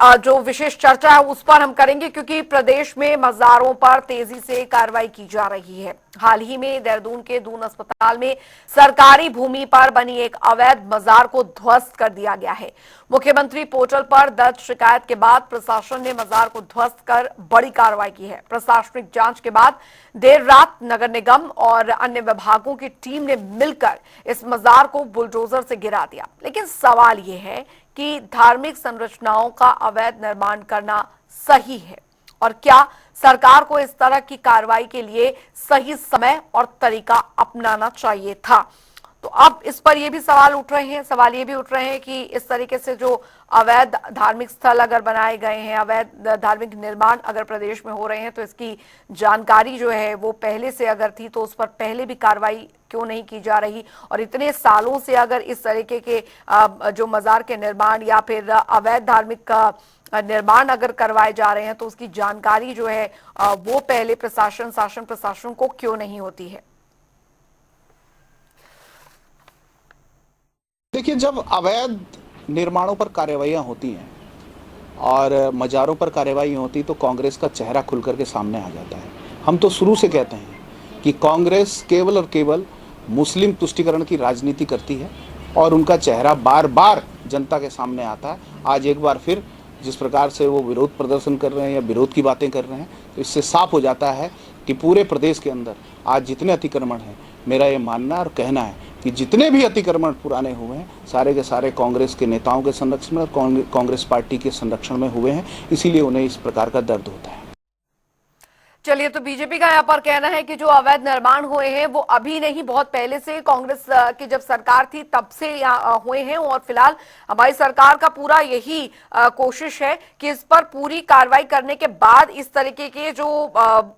जो विशेष चर्चा है उस पर हम करेंगे, क्योंकि प्रदेश में मज़ारों पर तेजी से कार्रवाई की जा रही है। हाल ही में देहरादून के दून अस्पताल में सरकारी भूमि पर बनी एक अवैध मज़ार को ध्वस्त कर दिया गया है। मुख्यमंत्री पोर्टल पर दर्ज शिकायत के बाद प्रशासन ने मज़ार को ध्वस्त कर बड़ी कार्रवाई की है। प्रशासनिक जांच के बाद देर रात नगर निगम और अन्य विभागों की टीम ने मिलकर इस मज़ार को बुलडोजर से गिरा दिया। लेकिन सवाल यह है कि धार्मिक संरचनाओं का अवैध निर्माण करना सही है, और क्या सरकार को इस तरह की कार्रवाई के लिए सही समय और तरीका अपनाना चाहिए था? तो अब इस पर ये भी सवाल ये भी उठ रहे हैं कि इस तरीके से जो अवैध धार्मिक स्थल अगर बनाए गए हैं, अवैध धार्मिक निर्माण अगर प्रदेश में हो रहे हैं, तो इसकी जानकारी जो है वो पहले से अगर थी तो उस पर पहले भी कार्रवाई क्यों नहीं की जा रही? और इतने सालों से अगर इस तरीके के जो मजार के निर्माण या फिर अवैध धार्मिक का निर्माण अगर करवाए जा रहे हैं, तो उसकी जानकारी जो है वो पहले शासन प्रशासन को क्यों नहीं होती है? देखिए, जब अवैध निर्माणों पर कार्रवाइयां होती हैं और मज़ारों पर कार्रवाई होती तो कांग्रेस का चेहरा खुल करके सामने आ जाता है। हम तो शुरू से कहते हैं कि कांग्रेस केवल और केवल मुस्लिम तुष्टीकरण की राजनीति करती है और उनका चेहरा बार बार जनता के सामने आता है। आज एक बार फिर जिस प्रकार से वो विरोध प्रदर्शन कर रहे हैं या विरोध की बातें कर रहे हैं, तो इससे साफ हो जाता है कि पूरे प्रदेश के अंदर आज जितने अतिक्रमण हैं, मेरा ये मानना और कहना है कि जितने भी अतिक्रमण पुराने हुए हैं सारे के सारे कांग्रेस के नेताओं के संरक्षण में और कांग्रेस पार्टी के संरक्षण में हुए हैं, इसीलिए उन्हें इस प्रकार का दर्द होता है। चलिए, तो बीजेपी का यहाँ पर कहना है कि जो अवैध निर्माण हुए हैं वो अभी नहीं, बहुत पहले से कांग्रेस की जब सरकार थी तब से हुए हैं, और फिलहाल हमारी सरकार का पूरा यही कोशिश है कि इस पर पूरी कार्रवाई करने के बाद इस तरीके के जो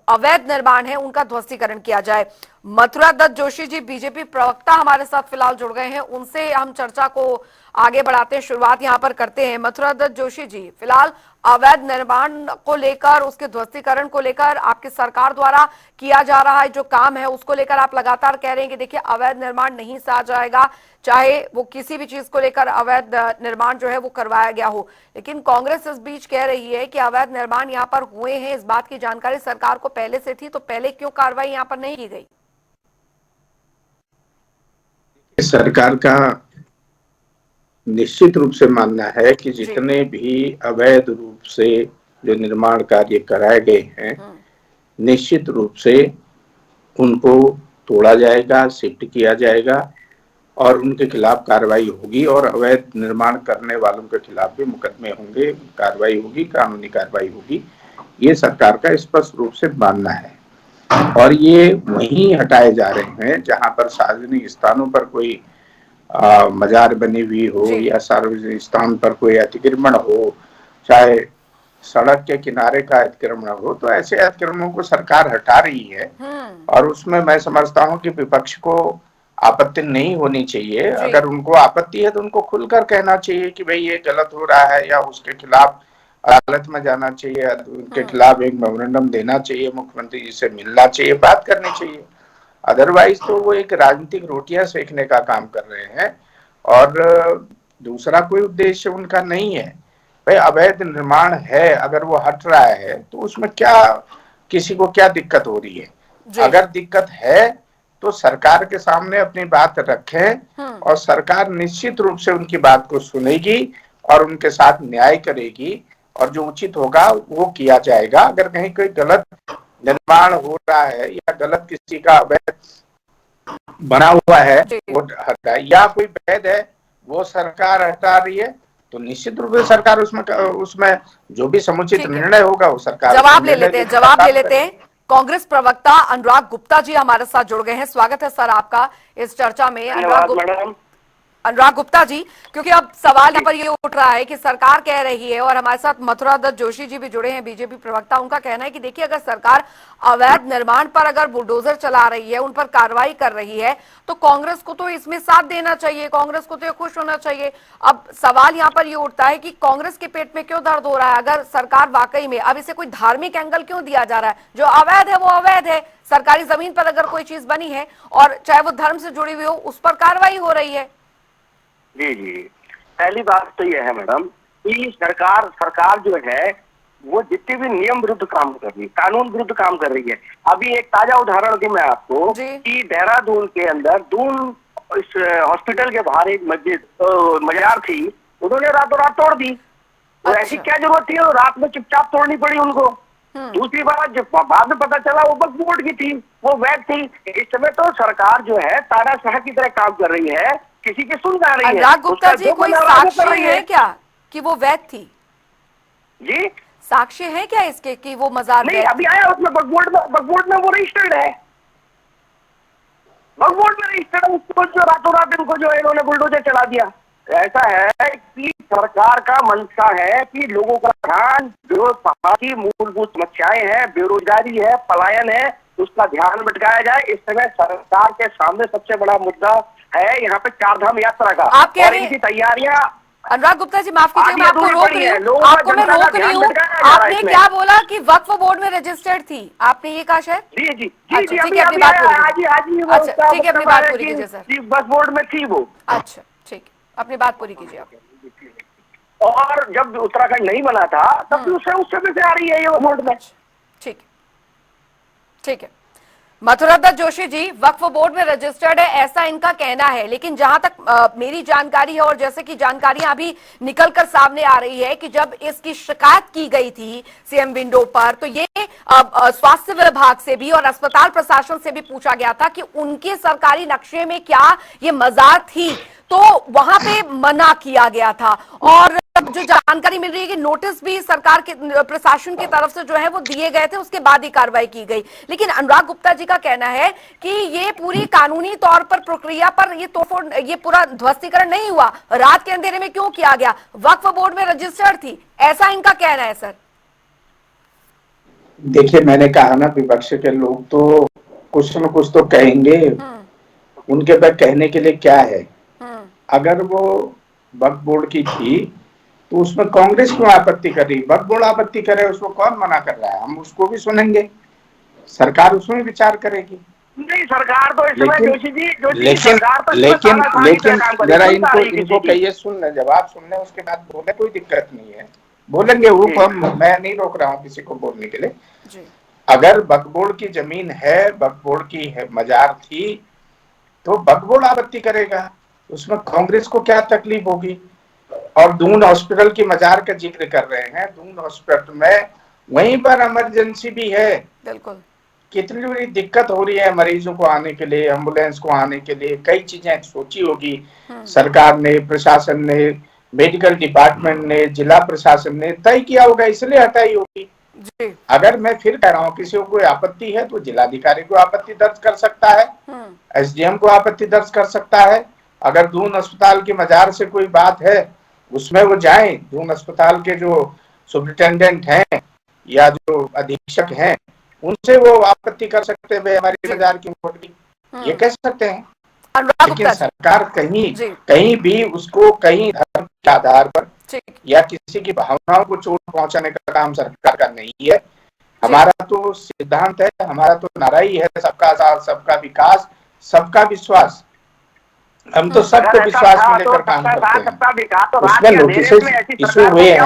अवैध निर्माण है उनका ध्वस्तीकरण किया जाए। मथुरा दत्त जोशी जी, बीजेपी प्रवक्ता, हमारे साथ फिलहाल जुड़ गए हैं, उनसे हम चर्चा को आगे बढ़ाते हैं, शुरुआत यहां पर करते हैं। मथुरा दत्त जोशी जी, फिलहाल अवैध निर्माण को लेकर, उसके ध्वस्तीकरण को लेकर आपकी सरकार द्वारा किया जा रहा है जो काम है, उसको लेकर आप लगातार कह रहे हैं कि देखिए अवैध निर्माण नहीं सहा जाएगा, चाहे वो किसी भी चीज को लेकर अवैध निर्माण जो है वो करवाया गया हो। लेकिन कांग्रेस इस बीच कह रही है कि अवैध निर्माण यहाँ पर हुए हैं, इस बात की जानकारी सरकार को पहले से थी, तो पहले क्यों कार्रवाई यहाँ पर नहीं की गई? सरकार का निश्चित रूप से मानना है कि जितने भी अवैध रूप से जो निर्माण कार्य कराए गए हैं, निश्चित रूप से उनको तोड़ा जाएगा, शिफ्ट किया जाएगा और उनके खिलाफ कार्रवाई होगी, और अवैध निर्माण करने वालों के खिलाफ भी मुकदमे होंगे, कार्रवाई होगी, कानूनी कार्रवाई होगी। ये सरकार का स्पष्ट रूप से मानना है। और ये वहीं हटाए जा रहे हैं जहां पर सार्वजनिक स्थानों पर कोई मजार बनी हुई हो या सार्वजनिक स्थान पर कोई अतिक्रमण हो, चाहे सड़क के किनारे का अतिक्रमण हो, तो ऐसे अतिक्रमणों को सरकार हटा रही है। और उसमें मैं समझता हूं कि विपक्ष को आपत्ति नहीं होनी चाहिए। अगर उनको आपत्ति है तो उनको खुलकर कहना चाहिए कि भाई ये गलत हो रहा है, या उसके खिलाफ अदालत में जाना चाहिए, उनके खिलाफ एक मेमोरेंडम देना चाहिए, मुख्यमंत्री जी से मिलना चाहिए, बात करनी चाहिए। अदरवाइज तो वो एक राजनीतिक रोटियां सेकने का काम कर रहे हैं और दूसरा कोई उद्देश्य उनका नहीं है। भाई अवैध निर्माण है, अगर वो हट रहा है तो उसमें क्या, किसी को क्या दिक्कत हो रही है? अगर दिक्कत है तो सरकार के सामने अपनी बात रखें और सरकार निश्चित रूप से उनकी बात को सुनेगी और उनके साथ न्याय करेगी, और जो उचित होगा वो किया जाएगा। अगर कहीं कोई गलत निर्माण हो रहा है या गलत किसी का अवैध बना हुआ है वो हटा, या कोई वैध है वो सरकार हटा रही है, तो निश्चित रूप से सरकार उसमें जो भी समुचित निर्णय होगा वो सरकार जवाब ले लेते हैं। कांग्रेस प्रवक्ता अनुराग गुप्ता जी हमारे साथ जुड़ गए हैं। स्वागत है सर आपका इस चर्चा में। अनुराग गुप्ता जी, क्योंकि अब सवाल यहाँ पर ये उठ रहा है कि सरकार कह रही है, और हमारे साथ मथुरा दत्त जोशी जी भी जुड़े हैं, बीजेपी प्रवक्ता, उनका कहना है कि देखिए अगर सरकार अवैध निर्माण पर अगर बुलडोजर चला रही है, उन पर कार्रवाई कर रही है, तो कांग्रेस को तो इसमें साथ देना चाहिए, कांग्रेस को तो ये खुश होना चाहिए। अब सवाल यहाँ पर ये उठता है कि कांग्रेस के पेट में क्यों दर्द हो रहा है? अगर सरकार वाकई में, अब इसे कोई धार्मिक एंगल क्यों दिया जा रहा है? जो अवैध है वो अवैध है, सरकारी जमीन पर अगर कोई चीज बनी है और चाहे वो धर्म से जुड़ी हुई हो, उस पर कार्रवाई हो रही है। जी, पहली बात तो यह है मैडम कि सरकार जो है वो जितने भी नियम विरुद्ध काम कर रही है, कानून विरुद्ध काम कर रही है। अभी एक ताजा उदाहरण दूं मैं आपको कि देहरादून के अंदर दून इस हॉस्पिटल के बाहर एक मजार थी, उन्होंने रातों रात तोड़ दी। तो ऐसी क्या जरूरत थी, रात में चुपचाप तोड़नी पड़ी उनको। दूसरी बात, जब बाद में पता चला वो वक्फ बोर्ड की थी, वो वैध थी। इस समय तो सरकार जो है तानाशाह की तरह काम कर रही है, किसी की सुन जा रही है। अनुराग गुप्ता जी, कोई साक्ष्य है क्या कि वो वैध थी? जी, साक्ष्य है क्या इसके कि वो मजार नहीं, अभी आया उसमें वक्फ बोर्ड में वो रजिस्टर्ड है, वक्फ बोर्ड में रजिस्टर्ड है। उसको जो रातों रात इनको जो है इन्होंने बुलडोजर चला दिया। ऐसा है कि सरकार का मंशा है कि लोगों का ध्यान जो समाज की मूलभूत समस्याएं हैं, बेरोजगारी है, पलायन है, उसका ध्यान भटकाया जाए। इस समय सरकार के सामने सबसे बड़ा मुद्दा है यहाँ पे चारधाम यात्रा का। आप कह रहे हैं तैयारियां। अनुराग गुप्ता जी, माफ कीजिए, मैं आपको रोक रही हूँ, आपको मैं रोक रही हूँ। आपने क्या बोला कि वक्फ बोर्ड में रजिस्टर्ड थी, आपने ये कहा शायद? जी जी जी, ठीक है, अपनी बात पूरी कीजिए। अच्छा, ठीक है, अपनी बात पूरी कीजिए सर। वक्फ बोर्ड में थी वो। अच्छा, ठीक है, अपनी बात पूरी कीजिए आप। और जब उत्तराखंड नहीं बना था तब भी उस समय से आ रही है ये बोर्ड में। ठीक है, ठीक है। मथुरा दत्त जोशी जी वक्फ बोर्ड में रजिस्टर्ड है, ऐसा इनका कहना है। लेकिन जहां तक मेरी जानकारी है और जैसे कि जानकारियां अभी निकलकर सामने आ रही है कि जब इसकी शिकायत की गई थी सीएम विंडो पर, तो ये स्वास्थ्य विभाग से भी और अस्पताल प्रशासन से भी पूछा गया था कि उनके सरकारी नक्शे में क्या ये मजार थी, तो वहां पे मना किया गया था। और जो जानकारी मिल रही है कि नोटिस भी सरकार के प्रशासन की तरफ से जो है वो दिए गए थे, उसके बाद ही कार्रवाई की गई। लेकिन अनुराग गुप्ता जी का कहना है कि ये पूरी कानूनी तौर पर प्रक्रिया पर ये पूरा ध्वस्तीकरण नहीं हुआ, रात के अंधेरे में क्यों किया गया, वक्फ बोर्ड में रजिस्टर्ड थी, ऐसा इनका कहना है सर। देखिए, मैंने कहा ना, विपक्ष के लोग तो कुछ न कुछ तो कहेंगे, उनके पास कहने के लिए क्या है। अगर वो वक्फ बोर्ड की थी तो उसमें कांग्रेस क्यों आपत्ति कर रही? वक्फ बोर्ड आपत्ति करे, उसको कौन मना कर रहा है? हम उसको भी सुनेंगे, सरकार उसमें विचार करेगी। नहीं, सरकार तो इस समय जोशी जी, लेकिन जरा इनको कहिए, सुन ले, जवाब सुन ले, उसके बाद बोले, कोई दिक्कत नहीं है, बोलेंगे वो। मैं नहीं रोक रहा हूँ किसी को बोलने के लिए। अगर वक्फ बोर्ड की जमीन है, वक्फ बोर्ड की है, मजार थी, तो वक्फ बोर्ड आपत्ति करेगा, उसमें कांग्रेस को क्या तकलीफ होगी? और दून हॉस्पिटल की मजार का जिक्र कर रहे हैं, दून हॉस्पिटल में वहीं पर इमरजेंसी भी है। बिल्कुल, कितनी बड़ी दिक्कत हो रही है मरीजों को आने के लिए, एम्बुलेंस को आने के लिए। कई चीजें सोची होगी सरकार ने, प्रशासन ने, मेडिकल डिपार्टमेंट ने, जिला प्रशासन ने तय किया होगा, इसलिए हटाई होगी। अगर मैं फिर कह रहा हूँ किसी को कोई आपत्ति है तो जिलाधिकारी को आपत्ति दर्ज कर सकता है, एसडीएम को आपत्ति दर्ज कर सकता है। अगर दून अस्पताल की मजार से कोई बात है, उसमें वो जाएं, दून अस्पताल के जो सुप्रिंटेंडेंट हैं या जो अधीक्षक हैं, उनसे वो आपत्ति कर सकते हैं, हमारी मजार की ये कह सकते हैं। लेकिन सरकार कहीं भी उसको कहीं धर्म के आधार पर या किसी की भावनाओं को चोट पहुंचाने का काम सरकार का नहीं है। हमारा तो सिद्धांत है, हमारा तो नारा ही है, सबका साथ, सबका विकास, सबका विश्वास। हम तो सबको विश्वास में लेकर काम करते हैं। उसमें नोटिस इशू हुए हैं,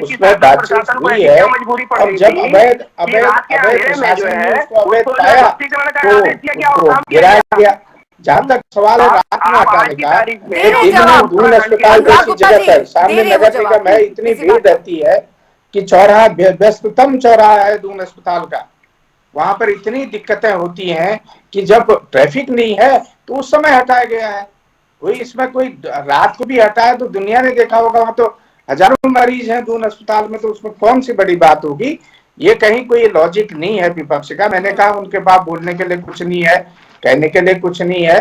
उसमें बातचीत हुई है। अब जब अवैध प्रशासन ने उसको अवैध पाया तो उसको गिराया गया। जहाँ तक सवाल है रात में हटाने का, दिन में दून अस्पताल जैसी जगह पर सामने नगर निगम है, इतनी भीड़ रहती है कि चौराहा व्यस्ततम चौराहा है दून अस्पताल का, वहां पर इतनी दिक्कतें होती हैं कि जब ट्रैफिक नहीं है तो उस समय हटाया गया है। कोई इसमें कोई रात को भी हटाया तो दुनिया ने देखा होगा, वहां तो हजारों मरीज हैं दून अस्पताल में, तो उसमें कौन सी बड़ी बात होगी? ये कहीं कोई लॉजिक नहीं है विपक्ष का। मैंने कहा उनके पास बोलने के लिए कुछ नहीं है, कहने के लिए कुछ नहीं है,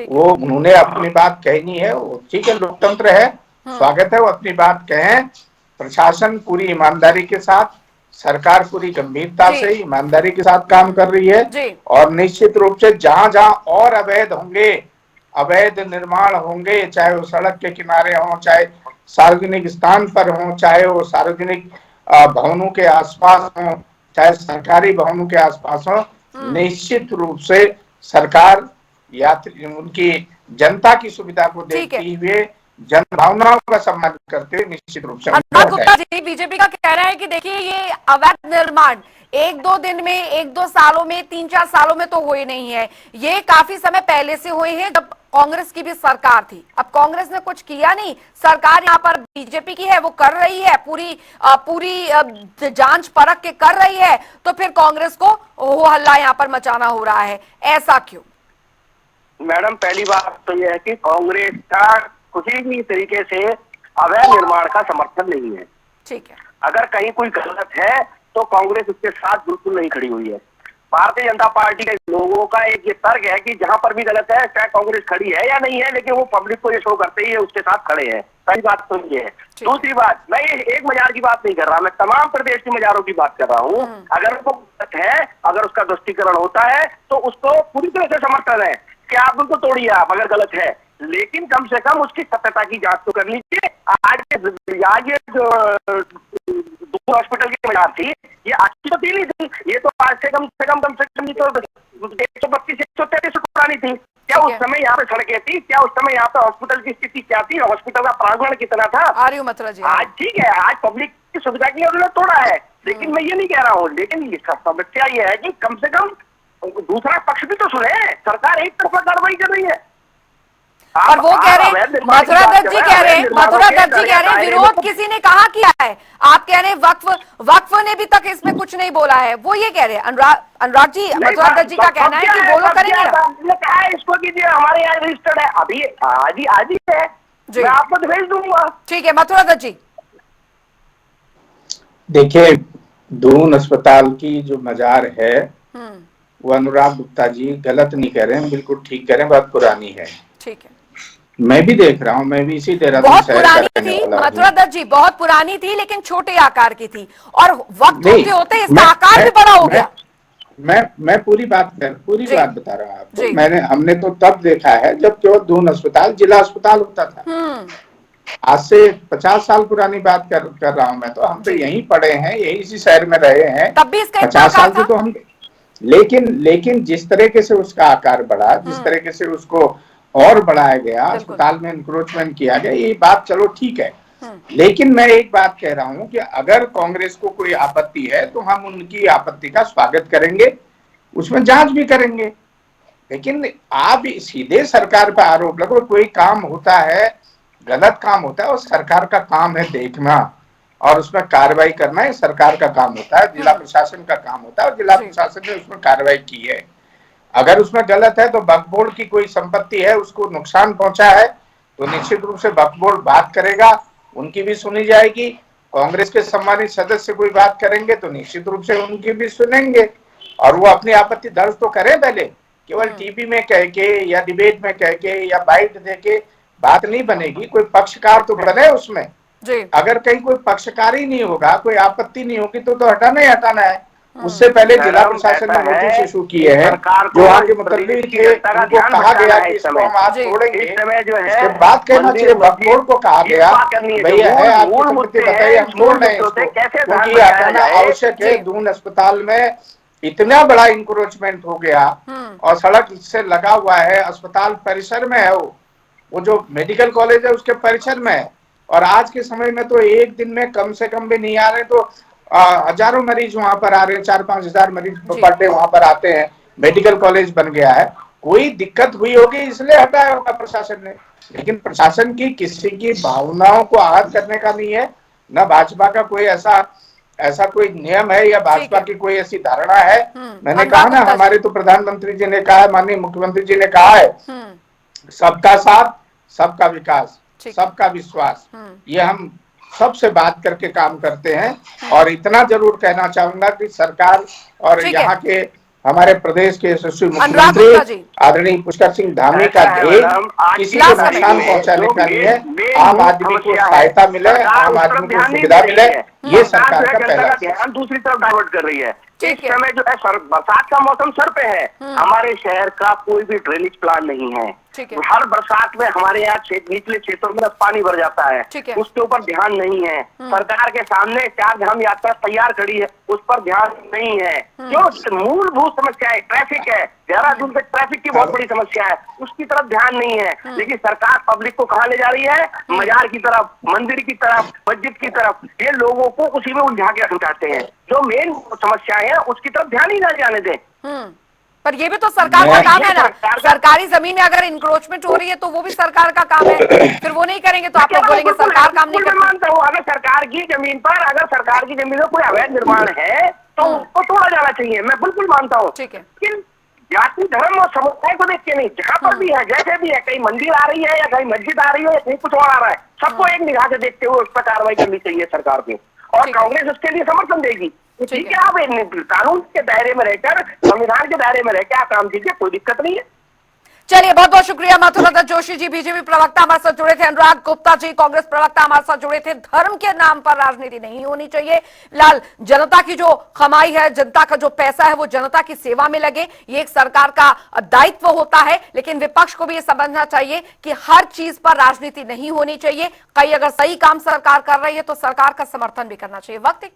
वो उन्होंने अपनी बात कहनी है, वो ठीक है, लोकतंत्र है, स्वागत है, वो अपनी बात कहें। प्रशासन पूरी ईमानदारी के साथ, सरकार पूरी गंभीरता से ईमानदारी के साथ काम कर रही है। और निश्चित रूप से जहां जहां और अवैध होंगे, अवैध निर्माण होंगे, चाहे वो सड़क के किनारे हो, चाहे सार्वजनिक स्थान पर हो, चाहे वो सार्वजनिक भवनों के आसपास हो, चाहे सरकारी भवनों के आसपास हो, निश्चित रूप से सरकार यात्री उनकी जनता की सुविधा को देखते हुए जनभावनाओं का सम्मान करते हुए निश्चित रूप से उनको अनुराग गुप्ता हटाएं। जी, बीजेपी का कहना है कि देखिए ये अवैध निर्माण एक दो दिन में, एक दो सालों में, तीन चार सालों में तो हुए नहीं है, ये काफी समय पहले से हुए हैं जब कांग्रेस की भी सरकार थी। अब कांग्रेस ने कुछ किया नहीं, सरकार यहाँ पर बीजेपी की है, वो कर रही है, पूरी जांच परख के कर रही है, तो फिर कांग्रेस को हो हल्ला यहाँ पर मचाना हो रहा है, ऐसा क्यों? मैडम, पहली बात तो यह है कि कांग्रेस का किसी भी तरीके से अवैध निर्माण का समर्थन नहीं है। ठीक है। अगर कहीं कोई गलत है तो कांग्रेस उसके साथ बिल्कुल नहीं खड़ी हुई है। भारतीय जनता पार्टी के लोगों का एक ये तर्क है कि जहां पर भी गलत है, चाहे कांग्रेस खड़ी है या नहीं है, लेकिन वो पब्लिक को ये शो करते ही है उसके साथ खड़े हैं। पहली बात तो ये है। दूसरी बात, मैं एक मजार की बात नहीं कर रहा, मैं तमाम प्रदेश के मजारों की बात कर रहा हूँ। अगर वो गलत है, अगर उसका ध्वस्तीकरण होता है तो उसको पूरी तरह से समर्थन है कि आप उनको तोड़िए आप अगर गलत है, लेकिन कम से कम उसकी सत्यता की जांच तो कर लीजिए। आज ये जो हॉस्पिटल की मजार थी, ये आज की तो नहीं थी, ये तो आज से कम तो 132 133 पुरानी थी। क्या उस समय यहाँ पे सड़कें थी? क्या उस समय यहाँ पे हॉस्पिटल की स्थिति क्या थी? हॉस्पिटल का प्रांगण कितना था? आज ठीक है, आज पब्लिक की सुविधा के लिए उन्होंने तोड़ा है, लेकिन मैं ये नहीं कह रहा हूँ। लेकिन समस्या ये है कि कम से कम दूसरा पक्ष भी तो सुने। सरकार एक तरफा कार्रवाई कर रही है और वो कह रहे हैं, मथुरा दत्त जी कह रहे हैं विरोध किसी ने कहा किया है। आप कह रहे हैं वक्फ ने भी तक इसमें कुछ नहीं बोला है, वो ये कह रहे हैं। अनुराग जी, मथुरा दत्त जी का कहना है कि वो लोग करेंगे ना। कहा है इसको कीजिए, हमारे यहाँ रजिस्टर्ड है, अभी आज ही है, मैं आपको तो भेज दूंगा। ठीक है मथुरा दत्त जी। देखिए, दून अस्पताल की जो मजार है वो अनुराग गुप्ता जी गलत नहीं कह रहे हैं, बिल्कुल ठीक कह रहे हैं, बहुत पुरानी है। ठीक है, मैं भी देख रहा हूँ, मैं भी इसी देहरादून बहुत शहर पुरानी का रहने थी वाला हूँ। मथुरा दत्त जी, बहुत पुरानी थी, लेकिन छोटे आकार की थी, और वक्त होते होते इसका आकार भी बड़ा हो गया। मैं पूरी बात बता रहा हूँ आपको। हमने तो तब देखा है जब केवल दून अस्पताल जिला अस्पताल होता था। आज से 50 साल पुरानी बात कर रहा हूँ मैं तो। हम तो यहीं पढ़े हैं, यही इसी शहर में रहे हैं, तब भी इसका 50 साल से तो हम। लेकिन जिस तरीके से उसका आकार बढ़ा, जिस तरीके से उसको और बढ़ाया गया, अस्पताल में इंक्रोचमेंट किया गया, ये बात चलो ठीक है। लेकिन मैं एक बात कह रहा हूं कि अगर कांग्रेस को कोई आपत्ति है तो हम उनकी आपत्ति का स्वागत करेंगे, उसमें जांच भी करेंगे। लेकिन आप सीधे सरकार पर आरोप लगो। कोई काम होता है, गलत काम होता है, और सरकार का काम है देखना और उसमें कार्रवाई करना, है सरकार का काम होता है, जिला प्रशासन का काम होता है, और जिला प्रशासन ने उसमें कार्रवाई की है। अगर उसमें गलत है तो वक्फ बोर्ड की कोई संपत्ति है, उसको नुकसान पहुंचा है, तो निश्चित रूप से वक्फ बोर्ड बात करेगा, उनकी भी सुनी जाएगी। कांग्रेस के सम्मानित सदस्य कोई बात करेंगे तो निश्चित रूप से उनकी भी सुनेंगे, और वो अपनी आपत्ति दर्ज तो करें पहले। केवल टीवी में कह के या डिबेट में कह के या बाइट दे के बात नहीं बनेगी, कोई पक्षकार तो बने उसमें। अगर कहीं कोई पक्षकार ही नहीं होगा, कोई आपत्ति नहीं होगी, तो हटाना ही हटाना है। उससे पहले जिला प्रशासन ने नोटिस इशू किए हैं, जो वहाँ के मुतल्लिक थे, उनको कहा गया कि इसको हम आज छोड़ेंगे। इसके बाद कहना चाहिए, वक्फ बोर्ड को कहा गया भैया है आपकी संपत्ति बताइए, हम छोड़ रहे हैं इसको, क्योंकि ये हटाना आवश्यक है। दून अस्पताल में इतना बड़ा इंक्रोचमेंट हो गया, और सड़क से लगा हुआ है, अस्पताल परिसर में है, वो जो मेडिकल कॉलेज है उसके परिसर में है। और आज के समय में तो एक दिन में कम से कम भी नहीं आ रहे तो हजारों मरीज वहां पर आ रहे हैं, 4-5 हजार मरीज पर डे वहां पर आते हैं। मेडिकल कॉलेज बन गया है। कोई दिक्कत हुई होगी इसलिए हटाया होगा प्रशासन ने, लेकिन प्रशासन की किसी की भावनाओं को आहत करने का नहीं है। न भाजपा का कोई ऐसा कोई नियम है या भाजपा की कोई ऐसी धारणा है। मैंने कहा ना, हमारे तो प्रधानमंत्री जी ने कहा है, माननीय मुख्यमंत्री जी ने कहा है, सबका साथ, सबका विकास, सबका विश्वास। ये हम सबसे बात करके काम करते हैं। और इतना जरूर कहना चाहूंगा कि सरकार और यहाँ के हमारे प्रदेश के यशस्वी मुख्यमंत्री आदरणीय पुष्कर सिंह धामी का ध्येय किसी को नुकसान पहुंचाने का नहीं है। आम आदमी को सहायता मिले, आम आदमी को सुविधा मिले, ये सरकार का पहला ध्यान दूसरी तरफ डाइवर्ट कर रही है। इस समय जो है बरसात का मौसम सर पे है, हमारे शहर का कोई भी ड्रेनेज प्लान नहीं है, ठीक है। हर बरसात में हमारे यहाँ निचले क्षेत्रों में पानी भर जाता है, ठीक है। उसके ऊपर ध्यान नहीं है। सरकार के सामने 4 धाम यात्रा तैयार खड़ी है, उस पर ध्यान नहीं है। जो मूलभूत समस्या है, ट्रैफिक है, देहरादून पे ट्रैफिक की बहुत बड़ी समस्या है, उसकी तरफ ध्यान नहीं है। लेकिन सरकार पब्लिक को कहाँ ले जा रही है? मजार की तरफ, मंदिर की तरफ, मस्जिद की तरफ। ये लोगों को उसी में उलझा के रखना चाहते हैं। जो मेन समस्या है उसकी तरफ ध्यान ही ना जाने दें। पर ये भी तो सरकार का काम है ना। सरकारी जमीन में अगर इंक्रोचमेंट हो रही है तो वो भी सरकार का काम है। फिर वो नहीं करेंगे तो आप लोग बोलेंगे सरकार काम नहीं करती। मानता हूँ, अगर सरकार की जमीन पर, अगर सरकार की जमीन में कोई अवैध निर्माण है तो उसको तोड़ा जाना चाहिए, मैं बिल्कुल मानता हूँ। ठीक है। लेकिन जाति, धर्म और समुदाय को देख के नहीं, जहाँ पर भी है, जैसे भी है, कहीं मंदिर आ रही है या कहीं मस्जिद आ रही है या कहीं कुछ और आ रहा है, सबको एक निगाह से देखते हुए उस पर कार्रवाई करनी चाहिए सरकार को, और कांग्रेस उसके लिए समर्थन देगी। ठीक है, आप कानून के दायरे में रहकर, संविधान के दायरे में रहकर आप काम कीजिए, कोई दिक्कत नहीं है। चलिए, बहुत बहुत शुक्रिया मथुरा जोशी जी, बीजेपी प्रवक्ता हमारे साथ जुड़े थे। अनुराग गुप्ता जी, कांग्रेस प्रवक्ता हमारे साथ जुड़े थे। धर्म के नाम पर राजनीति नहीं होनी चाहिए। लाल, जनता की जो कमाई है, जनता का जो पैसा है, वो जनता की सेवा में लगे, ये एक सरकार का दायित्व होता है। लेकिन विपक्ष को भी ये समझना चाहिए कि हर चीज पर राजनीति नहीं होनी चाहिए। कई अगर सही काम सरकार कर रही है तो सरकार का समर्थन भी करना चाहिए। वक्त